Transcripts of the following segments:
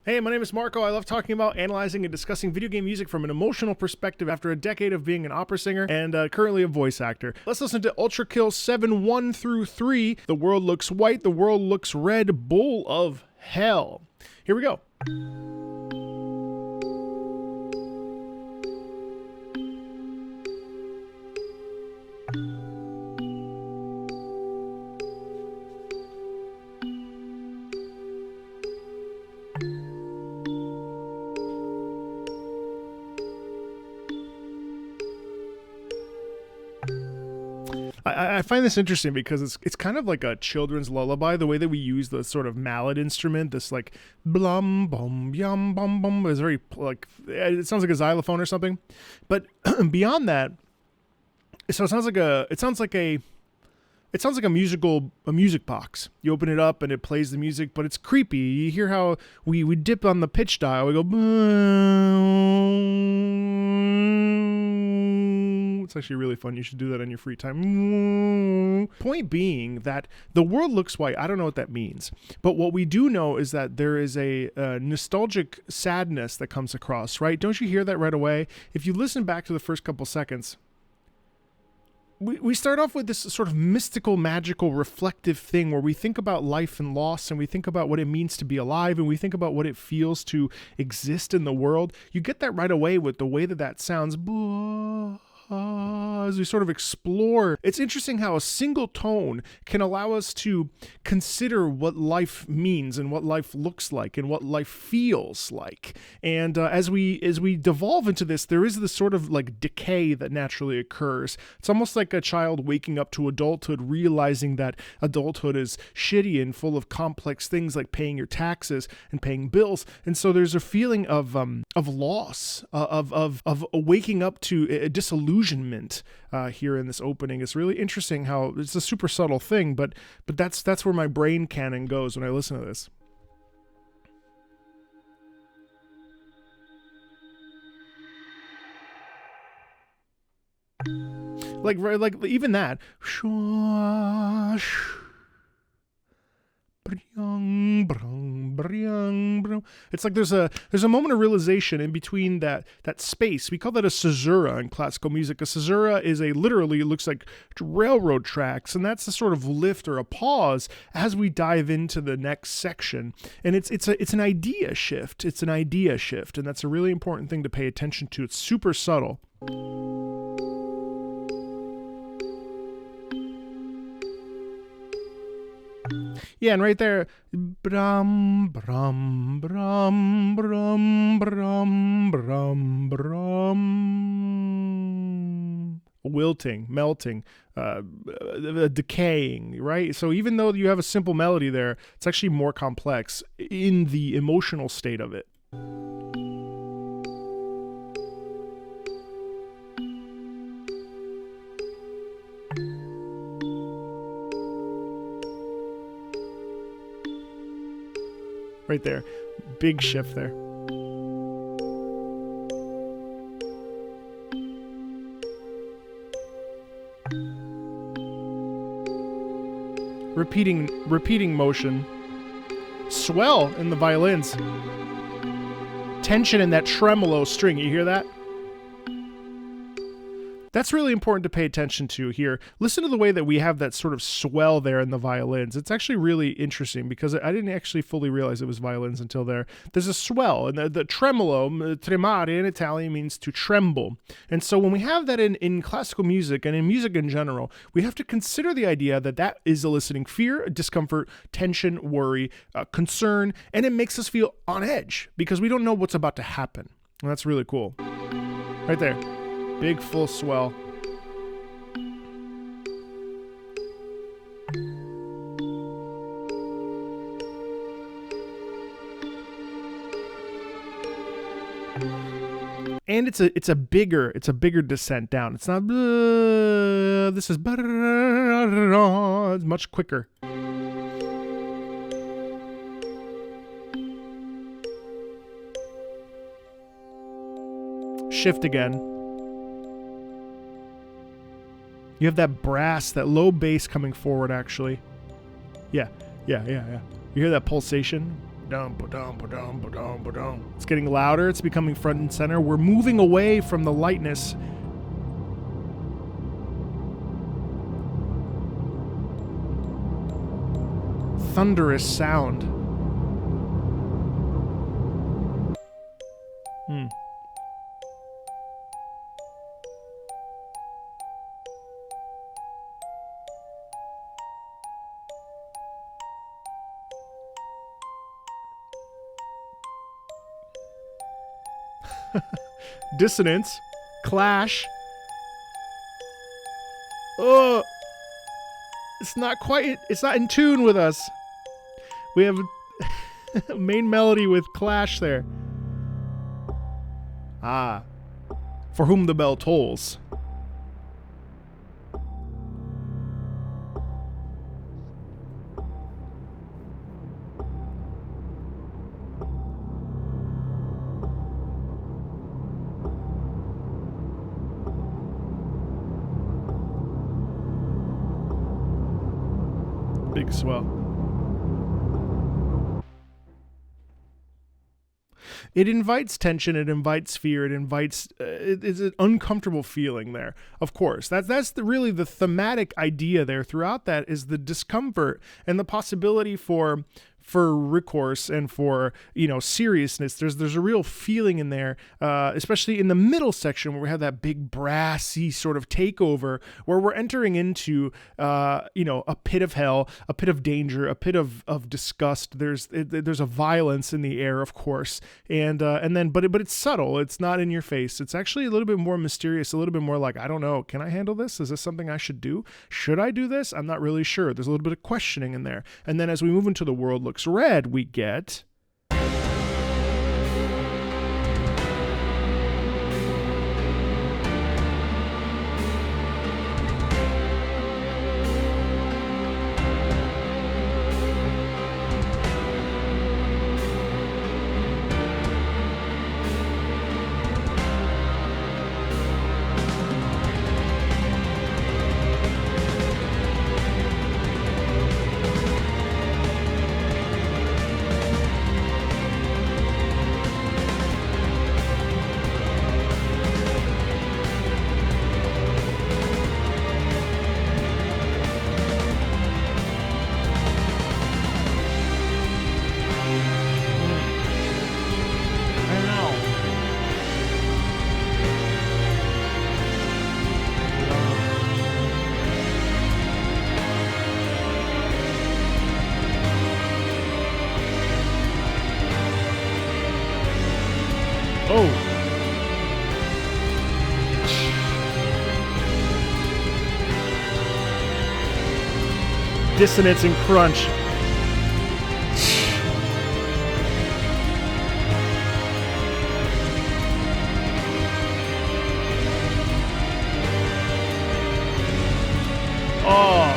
Hey, my name is Marco. I love talking about, analyzing, and discussing video game music from an emotional perspective after a decade of being an opera singer and currently a voice actor. Let's listen to Ultrakill 7 through 3. The world looks white, the world looks red, bowl of hell. Here we go. I find this interesting because it's kind of like a children's lullaby, the way that we use the sort of mallet instrument, this like blum bum yum bum bum, is very like, it sounds like a xylophone or something. But beyond that, so it sounds like a music box. You open it up and it plays the music, but it's creepy. You hear how we dip on the pitch dial. We go boom. It's actually really fun. You should do that on your free time. Point being that the world looks white. I don't know what that means, but what we do know is that there is a nostalgic sadness that comes across, right? Don't you hear that right away? If you listen back to the first couple seconds, we start off with this sort of mystical, magical, reflective thing where we think about life and loss, and we think about what it means to be alive, and we think about what it feels to exist in the world. You get that right away with the way that sounds. As we sort of explore, it's interesting how a single tone can allow us to consider what life means and what life looks like and what life feels like. And as we devolve into this, there is this sort of like decay that naturally occurs. It's almost like a child waking up to adulthood, realizing that adulthood is shitty and full of complex things like paying your taxes and paying bills. And so there's a feeling of loss, of waking up to a disillusionment here in this opening. It's really interesting how it's a super subtle thing, but that's where my brain canon goes when I listen to this. Like even that. It's like there's a moment of realization in between that space. We call that a caesura in classical music. A caesura is literally, it looks like railroad tracks, and that's a sort of lift or a pause as we dive into the next section. And it's an idea shift. It's an idea shift, and that's a really important thing to pay attention to. It's super subtle. Yeah, and right there, brum, brum, brum, brum, brum, brum, brum. Wilting, melting, decaying, right? So even though you have a simple melody there, it's actually more complex in the emotional state of it. Right there. Big shift there. Repeating motion. Swell in the violins. Tension in that tremolo string. You hear that? That's really important to pay attention to here. Listen to the way that we have that sort of swell there in the violins. It's actually really interesting because I didn't actually fully realize it was violins until there. There's a swell, and the tremolo, tremare in Italian, means to tremble. And so when we have that in classical music and in music in general, we have to consider the idea that is eliciting fear, discomfort, tension, worry, concern, and it makes us feel on edge because we don't know what's about to happen. And that's really cool. Right there. Big full swell. And it's a bigger descent down. It's not this is it's much quicker. Shift again. You have that brass, that low bass coming forward, actually. Yeah. You hear that pulsation? It's getting louder. It's becoming front and center. We're moving away from the lightness. Thunderous sound. Dissonance. Clash. Oh, it's not in tune with us. We have a main melody with clash there. Ah, for whom the bell tolls. Big swell. It invites tension. It invites fear. It invites. It's an uncomfortable feeling there. Of course, that's really the thematic idea there. Throughout that is the discomfort and the possibility for recourse and for seriousness. There's a real feeling in there, especially in the middle section where we have that big brassy sort of takeover, where we're entering into a pit of hell, a pit of danger, a pit of disgust. There's a violence in the air, of course, and then but it's subtle. It's not in your face. It's actually a little bit more mysterious, a little bit more like, I don't know, can I handle this? Is this something I should do? Should I do this? I'm not really sure. There's a little bit of questioning in there, and then as we move into The World Looks Red, we get dissonance and crunch. Oh.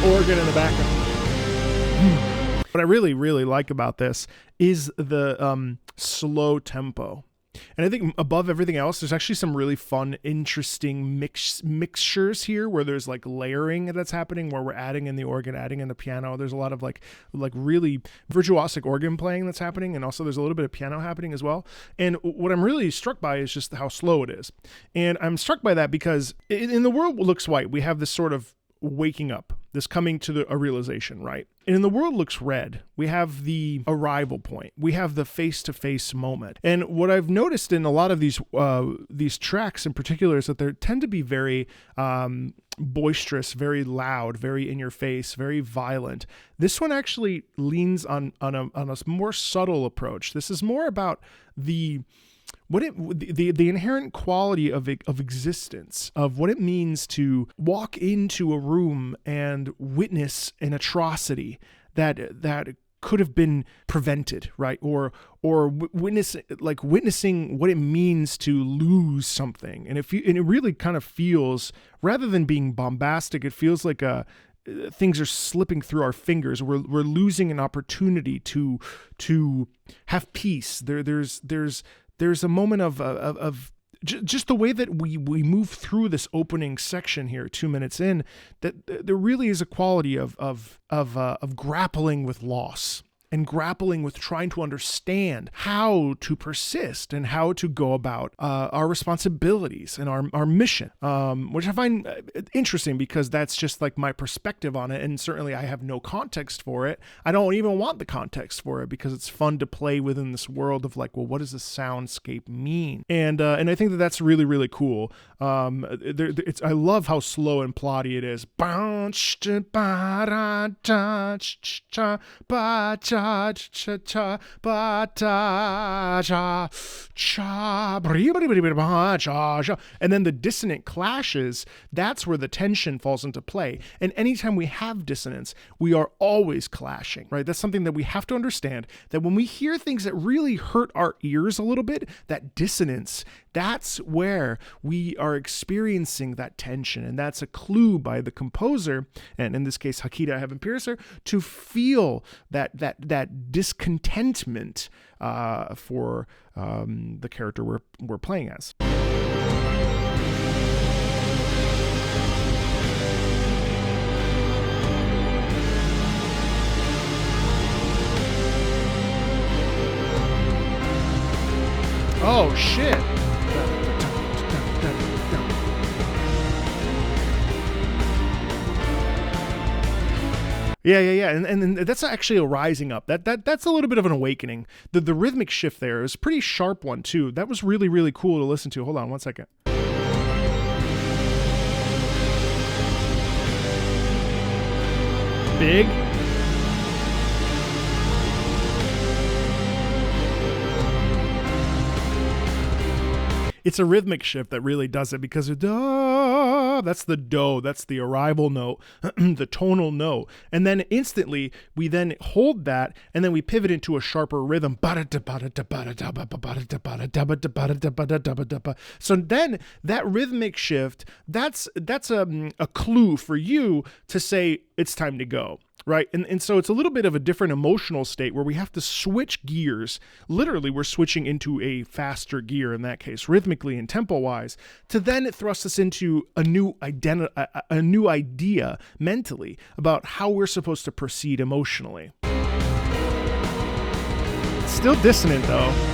Organ in the background. What I really, really like about this is the slow tempo. And I think above everything else, there's actually some really fun, interesting mixtures here where there's like layering that's happening, where we're adding in the organ, adding in the piano. There's a lot of like really virtuosic organ playing that's happening. And also there's a little bit of piano happening as well. And what I'm really struck by is just how slow it is. And I'm struck by that because in The World Looks White, we have this sort of waking up, this coming to a realization, right? And in The World Looks Red, we have the arrival point. We have the face-to-face moment. And what I've noticed in a lot of these tracks in particular is that they tend to be very boisterous, very loud, very in your face, very violent. This one actually leans on a more subtle approach. This is more about the inherent quality of existence, of what it means to walk into a room and witness an atrocity that could have been prevented, right? Or witnessing what it means to lose something. And it really kind of feels, rather than being bombastic, it feels like things are slipping through our fingers. We're losing an opportunity to have peace. There's a moment of just the way that we move through this opening section here, 2 minutes in, that there really is a quality of grappling with loss and grappling with trying to understand how to persist and how to go about our responsibilities and our mission, which I find interesting because that's just like my perspective on it. And certainly I have no context for it. I don't even want the context for it because it's fun to play within this world of like, well, what does a soundscape mean? And I think that that's really, really cool. I love how slow and plotty it is. And then the dissonant clashes, that's where the tension falls into play. And anytime we have dissonance, we are always clashing, right? That's something that we have to understand, that when we hear things that really hurt our ears a little bit, that dissonance, that's where we are experiencing that tension. And that's a clue by the composer, and in this case, Hakita Heaven Piercer, to feel that discontentment for the character we're playing as. Oh shit. Yeah. And that's actually a rising up. That's a little bit of an awakening. The rhythmic shift there is a pretty sharp one too. That was really, really cool to listen to. Hold on one second. Big. It's a rhythmic shift that really does it because that's the do, that's the arrival note, the tonal note. And then instantly we then hold that and then we pivot into a sharper rhythm. So then that rhythmic shift, that's a clue for you to say it's time to go. Right. And so it's a little bit of a different emotional state where we have to switch gears. Literally, we're switching into a faster gear in that case, rhythmically and tempo wise, to then it thrusts us into a new idea mentally about how we're supposed to proceed emotionally. It's still dissonant, though.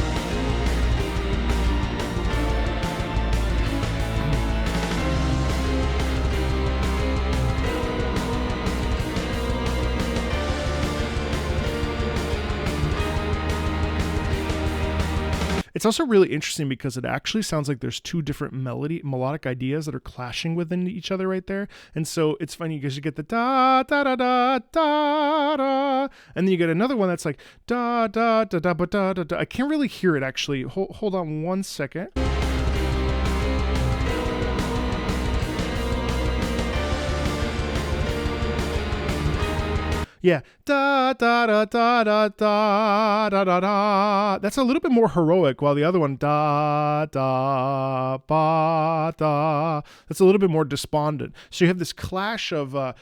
It's also really interesting because it actually sounds like there's two different melodic ideas that are clashing within each other right there. And so it's funny because you get the da da da da da da, and then you get another one that's like da da da da da da da. I can't really hear it actually. Hold on one second. Yeah, da da da da da da da da da. That's a little bit more heroic, while the other one da da ba da. That's a little bit more despondent. So you have this clash of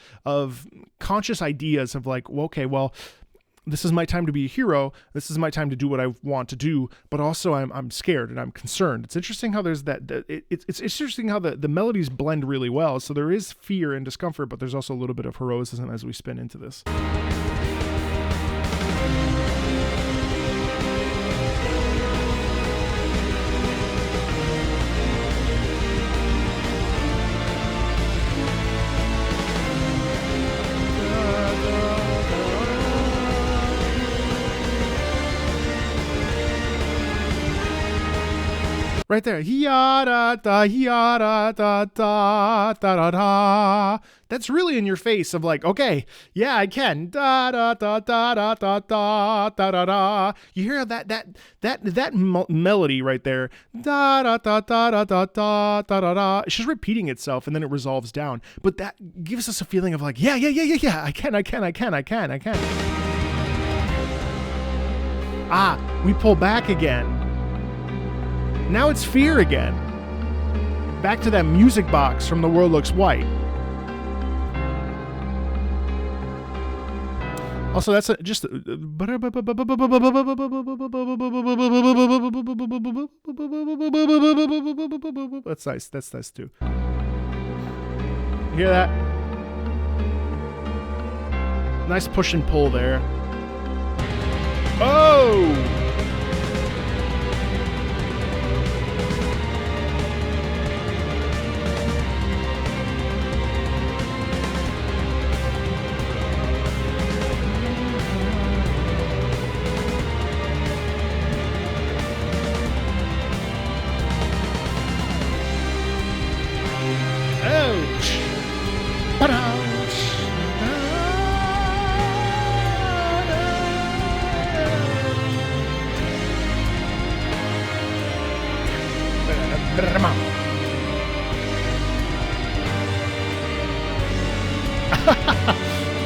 conscious ideas of like, well, okay, well, this is my time to be a hero. This is my time to do what I want to do, but also I'm scared and I'm concerned. It's interesting how there's it's interesting how the melodies blend really well. So there is fear and discomfort, but there's also a little bit of heroism as we spin into this. Right there. That's really in your face of like, okay, yeah, I can. Da da da da da da da da da da. You hear that melody right there. Da da da da da da da da da da. It's just repeating itself and then it resolves down. But that gives us a feeling of like, yeah. I can. We pull back again. Now it's fear again. Back to that music box from The World Looks White. Also, that's just... That's nice. That's nice, too. You hear that? Nice push and pull there. Oh!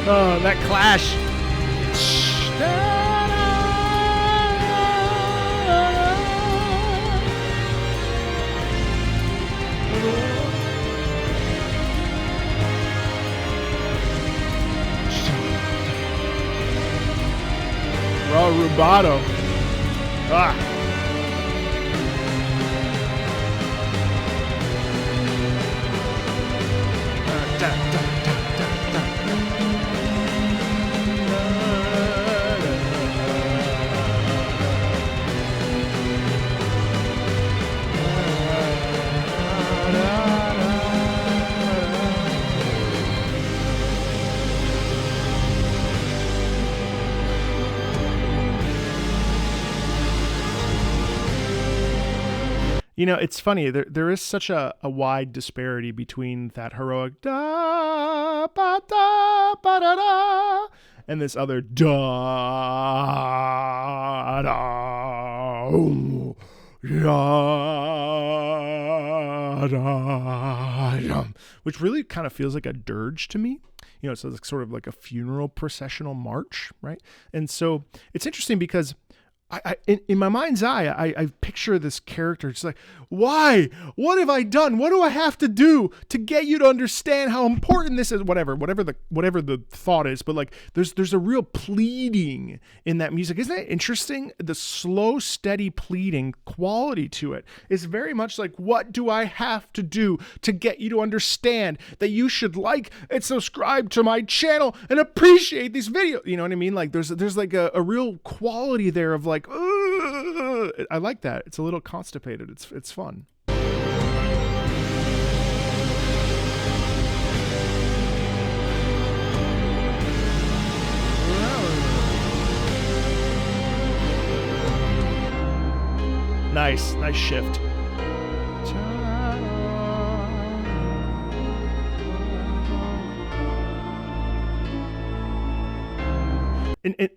Oh, that clash. Raw rubato. You know, it's funny. There is such a wide disparity between that heroic da ba da ba da da and this other da da da da, which really kind of feels like a dirge to me. You know, so it's sort of like a funeral processional march, right? And so it's interesting because in my mind's eye, I picture this character just like, why? What have I done? What do I have to do to get you to understand how important this is? Whatever the thought is, but like, there's a real pleading in that music. Isn't that interesting? The slow, steady pleading quality to it is very much like, what do I have to do to get you to understand that you should like and subscribe to my channel and appreciate these videos? You know what I mean? Like, there's like a real quality there of like, I like that. It's a little constipated. It's fun. Nice shift.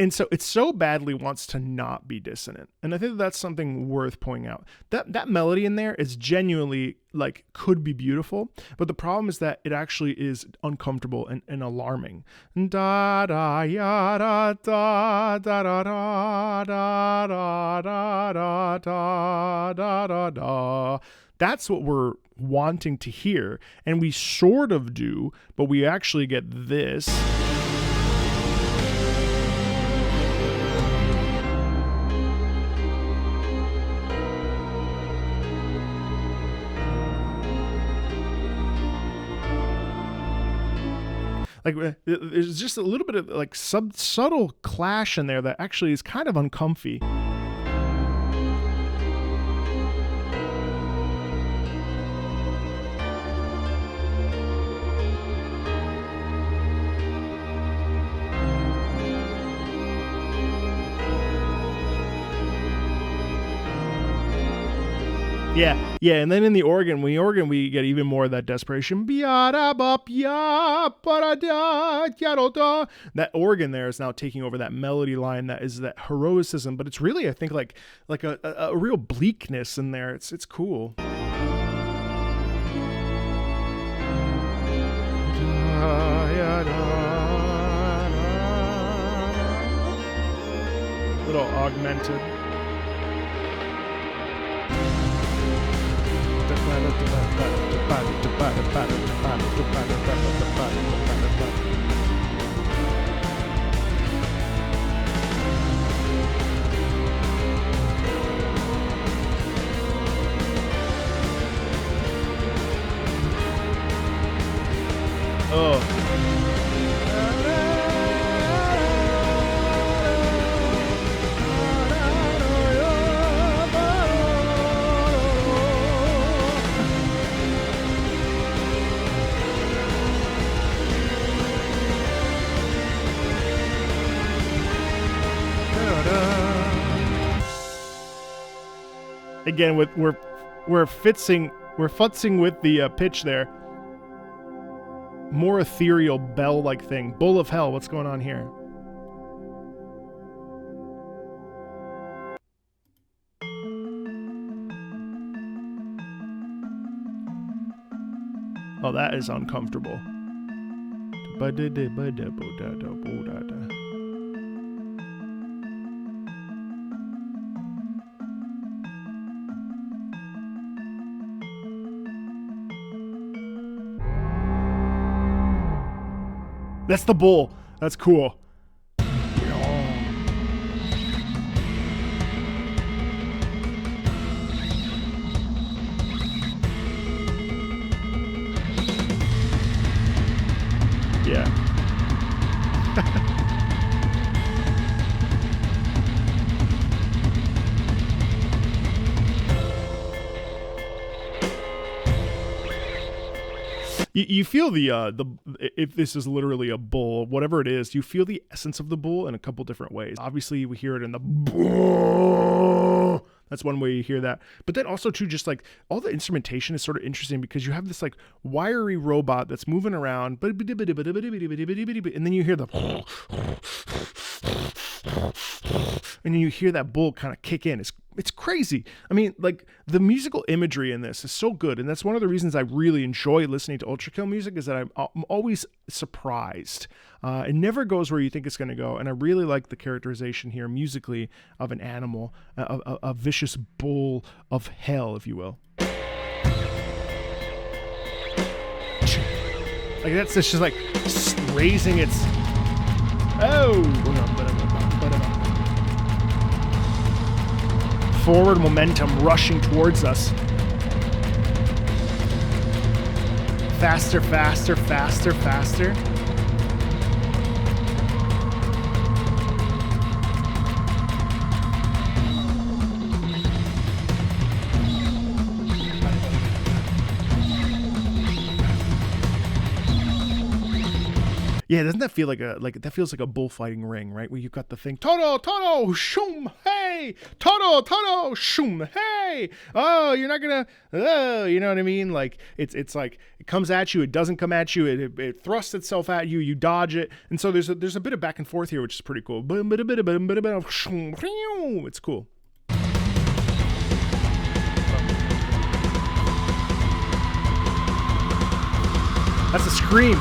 And so it so badly wants to not be dissonant. And I think that's something worth pointing out. That melody in there is genuinely like could be beautiful, but the problem is that it actually is uncomfortable and alarming. Da da ya da da da da da da da da da da da da. That's what we're wanting to hear, and we sort of do, but we actually get this. Like, there's just a little bit of like subtle clash in there that actually is kind of uncomfy. Yeah, and then in the organ, we get even more of that desperation. That organ there is now taking over that melody line that is that heroicism, but it's really, I think, like a real bleakness in there. It's cool. little augmented. Oh. Again, we're futzing with the pitch there. More ethereal bell-like thing. Bull of hell, what's going on here? Oh, that is uncomfortable. That's the bull. That's cool. Yeah. You feel the if this is literally a bull, whatever it is, you feel the essence of the bull in a couple different ways. Obviously, we hear it in the bull. That's one way you hear that. But then also too, just like all the instrumentation is sort of interesting because you have this like wiry robot that's moving around, and then you hear the, and then you hear that bull kind of kick in. It's crazy. I mean, like the musical imagery in this is so good, and that's one of the reasons I really enjoy listening to Ultrakill music is that I'm always surprised. It never goes where you think it's going to go, and I really like the characterization here musically of an animal, a vicious bull of hell, if you will. Like that's just like raising its forward momentum rushing towards us. Faster, faster, faster, faster. Yeah, doesn't that feel like that feels like a bullfighting ring, right? Where you've got the thing, Toto, shoom, hey, Toto, shoom, hey. Oh, you're not gonna, you know what I mean? Like it's like it comes at you, it doesn't come at you, it thrusts itself at you, you dodge it, and so there's a bit of back and forth here, which is pretty cool. It's cool. That's a scream.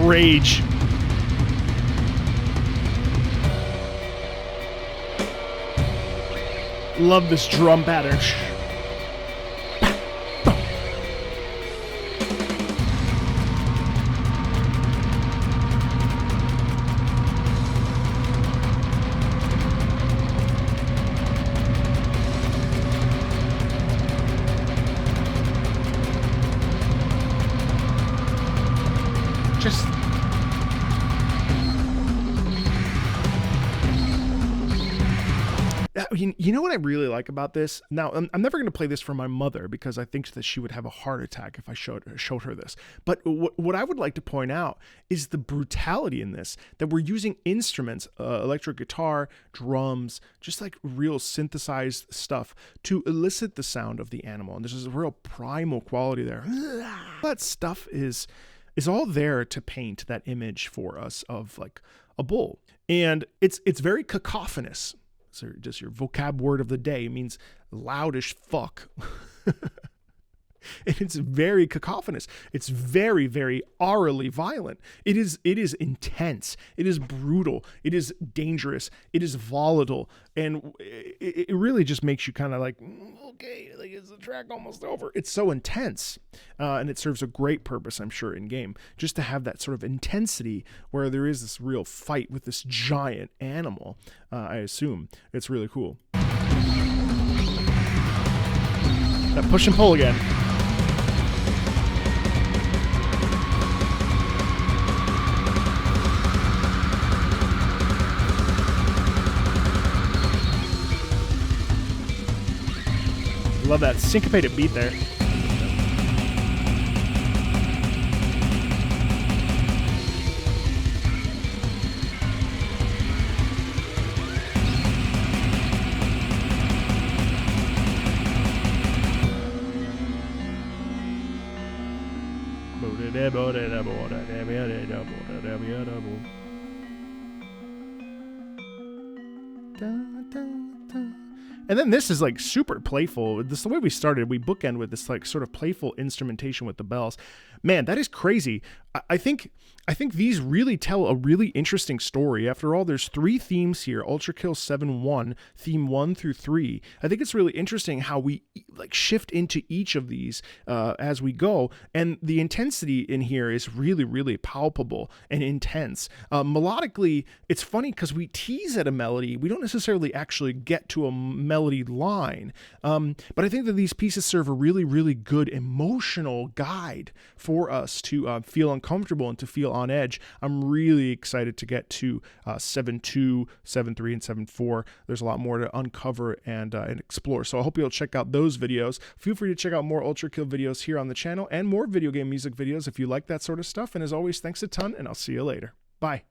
Rage. Love this drum pattern. Just You know what I really like about this? Now, I'm never going to play this for my mother because I think that she would have a heart attack if I showed her this. But what I would like to point out is the brutality in this, that we're using instruments, electric guitar, drums, just like real synthesized stuff to elicit the sound of the animal. And there's this real primal quality there. That stuff is all there to paint that image for us of like a bull. And it's very cacophonous. So just your vocab word of the day means loud as fuck. And it's very cacophonous. It's very, very aurally violent. It is intense. It is brutal. It is dangerous. It is volatile. And it really just makes you kind of like, okay, like, is the track almost over? It's so intense. And it serves a great purpose, I'm sure, in game. Just to have that sort of intensity where there is this real fight with this giant animal, I assume. It's really cool. That push and pull again. Love that syncopated beat there. And then this is like super playful. This is the way we started. We bookend with this like sort of playful instrumentation with the bells. Man, that is crazy. I think these really tell a really interesting story. After all, there's 3 themes here. Ultrakill 7-1, theme 1 through 3. I think it's really interesting how we like shift into each of these as we go. And the intensity in here is really, really palpable and intense. Melodically, it's funny because we tease at a melody. We don't necessarily actually get to a melody line. But I think that these pieces serve a really, really good emotional guide for us to feel uncomfortable and to feel on edge. I'm really excited to get to 7.2, 7.3, and 7.4. There's a lot more to uncover and explore. So I hope you'll check out those videos. Feel free to check out more Ultrakill videos here on the channel and more video game music videos if you like that sort of stuff. And as always, thanks a ton, and I'll see you later. Bye.